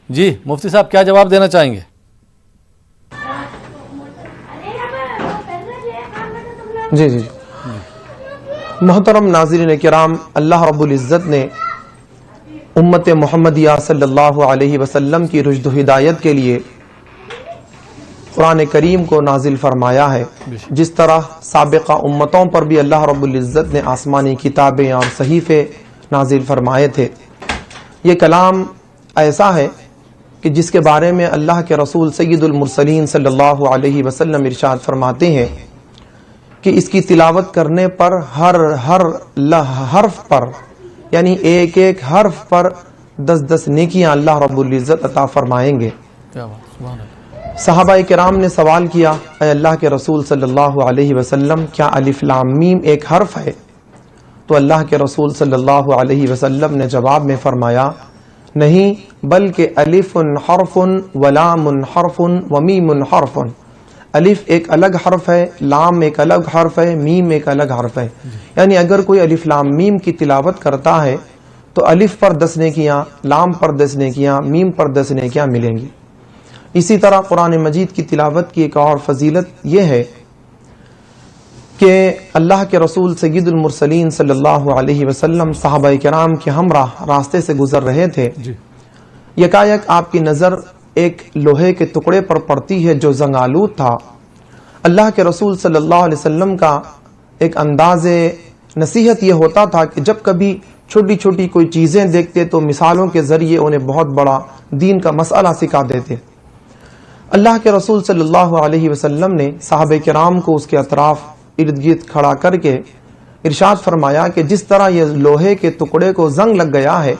جی مفتی صاحب کیا جواب دینا چاہیں گے؟ جی جی محترم ناظرین کرام، اللہ رب العزت نے امت محمدیہ صلی اللہ علیہ وسلم کی رشد و ہدایت کے لیے قرآن کریم کو نازل فرمایا ہے. جس طرح سابقہ امتوں پر بھی اللہ رب العزت نے آسمانی کتابیں اور صحیفے نازل فرمائے تھے، یہ کلام ایسا ہے کہ جس کے بارے میں اللہ کے رسول سید المرسلین صلی اللہ علیہ وسلم ارشاد فرماتے ہیں کہ اس کی تلاوت کرنے پر ہر حرف پر، یعنی ایک ایک حرف پر 10 نیکیاں اللہ رب العزت عطا فرمائیں گے. صحابہ کرام نے سوال کیا، اے اللہ کے رسول صلی اللہ علیہ وسلم، کیا الف لام میم ایک حرف ہے؟ تو اللہ کے رسول صلی اللہ علیہ وسلم نے جواب میں فرمایا، نہیں، بلکہ الف حرف ولام حرف ومیم حرف. الف ایک الگ حرف ہے، لام ایک الگ حرف ہے، میم ایک الگ حرف ہے. یعنی اگر کوئی الف لام میم کی تلاوت کرتا ہے تو الف پر 10 نیکیاں، لام پر 10 نیکیاں، میم پر 10 نیکیاں ملیں گی. اسی طرح قرآن مجید کی تلاوت کی ایک اور فضیلت یہ ہے کہ اللہ کے رسول سید المرسلین صلی اللہ علیہ وسلم صحابہ کرام کے ہمراہ راستے سے گزر رہے تھے. یکایک آپ کی نظر ایک لوہے کے ٹکڑے پر پڑتی ہے جو زنگ آلود تھا. اللہ کے رسول صلی اللہ علیہ وسلم کا ایک انداز نصیحت یہ ہوتا تھا کہ جب کبھی چھوٹی چھوٹی کوئی چیزیں دیکھتے تو مثالوں کے ذریعے انہیں بہت بڑا دین کا مسئلہ سکھا دیتے. اللہ کے رسول صلی اللہ علیہ وسلم نے صحابہ کرام کو اس کے اطراف ارد گرد کھڑا کر کے ارشاد فرمایا کہ جس طرح یہ لوہے کے ٹکڑے کو زنگ لگ گیا ہے،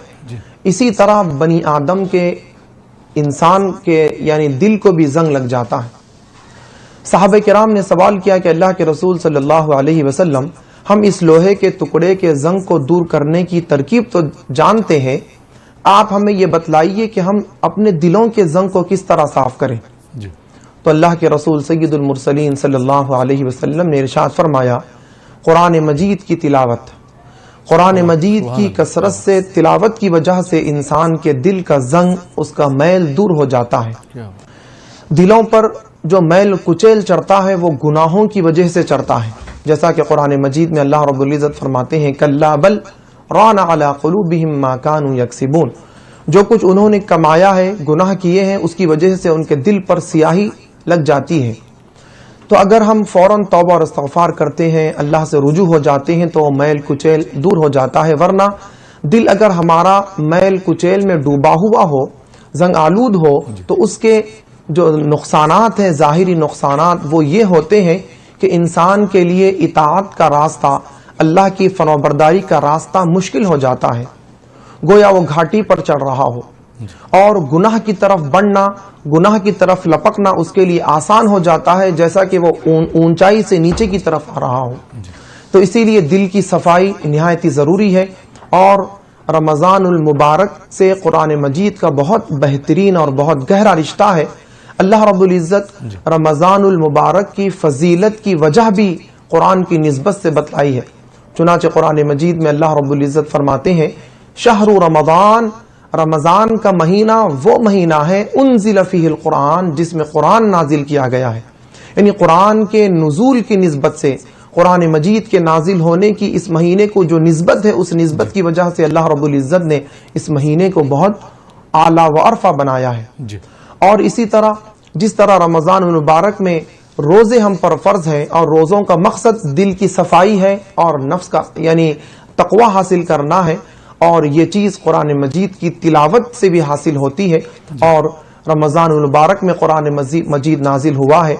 اسی طرح بنی آدم کے، انسان کے یعنی دل کو بھی زنگ لگ جاتا ہے. صحابہ کرام نے سوال کیا کہ اللہ کے رسول صلی اللہ علیہ وسلم، ہم اس لوہے کے ٹکڑے کے زنگ کو دور کرنے کی ترکیب تو جانتے ہیں، آپ ہمیں یہ بتلائیے کہ ہم اپنے دلوں کے زنگ کو کس طرح صاف کریں. تو اللہ کے رسول سید المرسلین صلی اللہ علیہ وسلم نے ارشاد فرمایا، قرآن مجید کی تلاوت، قرآن مجید کی کثرت سے تلاوت کی وجہ سے انسان کے دل کا زنگ، اس کا میل دور ہو جاتا ہے. دلوں پر جو میل کچیل چڑھتا ہے وہ گناہوں کی وجہ سے چڑھتا ہے، جیسا کہ قرآن مجید میں اللہ رب العزت فرماتے ہیں، کلا بل ران علی قلوبہم ما کانوا یکسبون. جو کچھ انہوں نے کمایا ہے، گناہ کیے ہیں، اس کی وجہ سے ان کے دل پر سیاہی لگ جاتی ہے. تو اگر ہم فوراً توبہ اور استغفار کرتے ہیں، اللہ سے رجوع ہو جاتے ہیں تو میل کچیل دور ہو جاتا ہے. ورنہ دل اگر ہمارا میل کچیل میں ڈوبا ہوا ہو، زنگ آلود ہو، تو اس کے جو نقصانات ہیں، ظاہری نقصانات، وہ یہ ہوتے ہیں کہ انسان کے لیے اطاعت کا راستہ، اللہ کی فرمانبرداری کا راستہ مشکل ہو جاتا ہے، گویا وہ گھاٹی پر چڑھ رہا ہو، اور گناہ کی طرف بڑھنا، گناہ کی طرف لپکنا اس کے لیے آسان ہو جاتا ہے، جیسا کہ وہ اونچائی سے نیچے کی طرف آ رہا ہو. تو اسی لیے دل کی صفائی نہایت ضروری ہے. اور رمضان المبارک سے قرآن مجید کا بہت بہترین اور بہت گہرا رشتہ ہے. اللہ رب العزت رمضان المبارک کی فضیلت کی وجہ بھی قرآن کی نسبت سے بتلائی ہے. چنانچہ قرآن مجید میں اللہ رب العزت فرماتے ہیں، شہر رمضان، رمضان کا مہینہ وہ مہینہ ہے، انزل فیہ القرآن، جس میں قرآن نازل کیا گیا ہے. یعنی قرآن کے نزول کی نسبت سے، قرآن مجید کے نازل ہونے کی اس مہینے کو جو نسبت ہے، اس نسبت کی وجہ سے اللہ رب العزت نے اس مہینے کو بہت اعلیٰ و عرفہ بنایا ہے. اور اسی طرح جس طرح رمضان المبارک میں روزے ہم پر فرض ہیں، اور روزوں کا مقصد دل کی صفائی ہے اور نفس کا یعنی تقوی حاصل کرنا ہے، اور یہ چیز قرآن مجید کی تلاوت سے بھی حاصل ہوتی ہے. اور رمضان المبارک میں قرآن مجید نازل ہوا ہے.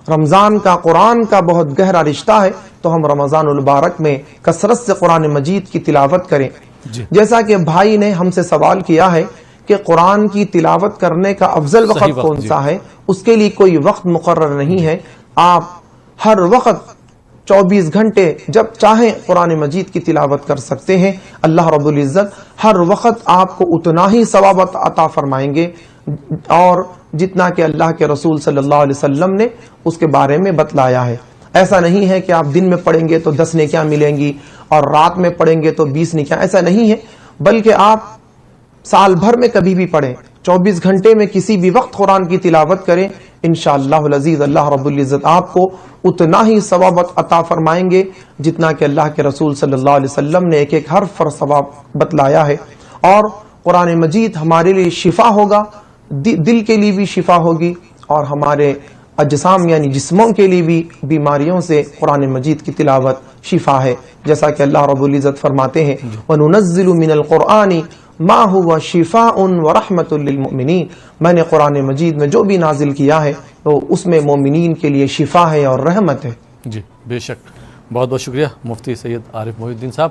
رمضان کا قرآن کا بہت گہرا رشتہ ہے، تو ہم رمضان المبارک میں کثرت سے قرآن مجید کی تلاوت کریں. جیسا کہ بھائی نے ہم سے سوال کیا ہے کہ قرآن کی تلاوت کرنے کا افضل وقت کون سا ہے، اس کے لیے کوئی وقت مقرر نہیں ہے. آپ ہر وقت 24 گھنٹے جب چاہیں قرآن مجید کی تلاوت کر سکتے ہیں. اللہ رب العزت ہر وقت آپ کو اتنا ہی ثواب عطا فرمائیں گے، اور جتنا کہ اللہ کے رسول صلی اللہ علیہ وسلم نے اس کے بارے میں بتلایا ہے. ایسا نہیں ہے کہ آپ دن میں پڑھیں گے تو 10 نیکیاں ملیں گی، اور رات میں پڑھیں گے تو 20 نیکیاں، ایسا نہیں ہے. بلکہ آپ سال بھر میں کبھی بھی پڑھیں، 24 گھنٹے میں کسی بھی وقت قرآن کی تلاوت کریں، انشاءاللہ العزیز اللہ رب العزت آپ کو اتنا ہی ثواب عطا فرمائیں گے جتنا کہ اللہ کے رسول صلی اللہ علیہ وسلم نے ایک ایک حرف پر ثواب بتلایا ہے۔ اور قرآن مجید ہمارے لیے شفا ہوگا، دل کے لیے بھی شفا ہوگی، اور ہمارے اجسام یعنی جسموں کے لیے بھی بیماریوں سے قرآن مجید کی تلاوت شفا ہے، جیسا کہ اللہ رب العزت فرماتے ہیں وَنُنَزِّلُ مِنَ الْقُرْآنِ مَا هُوَ شِفَاءٌ وَرَحْمَةٌ لِّلْمُؤْمِنِينَ، میں نے قرآن مجید میں جو بھی نازل کیا ہے تو اس میں مومنین کے لیے شفا ہے اور رحمت ہے۔ جی بے شک، بہت بہت شکریہ مفتی سید عارف محی الدین صاحب۔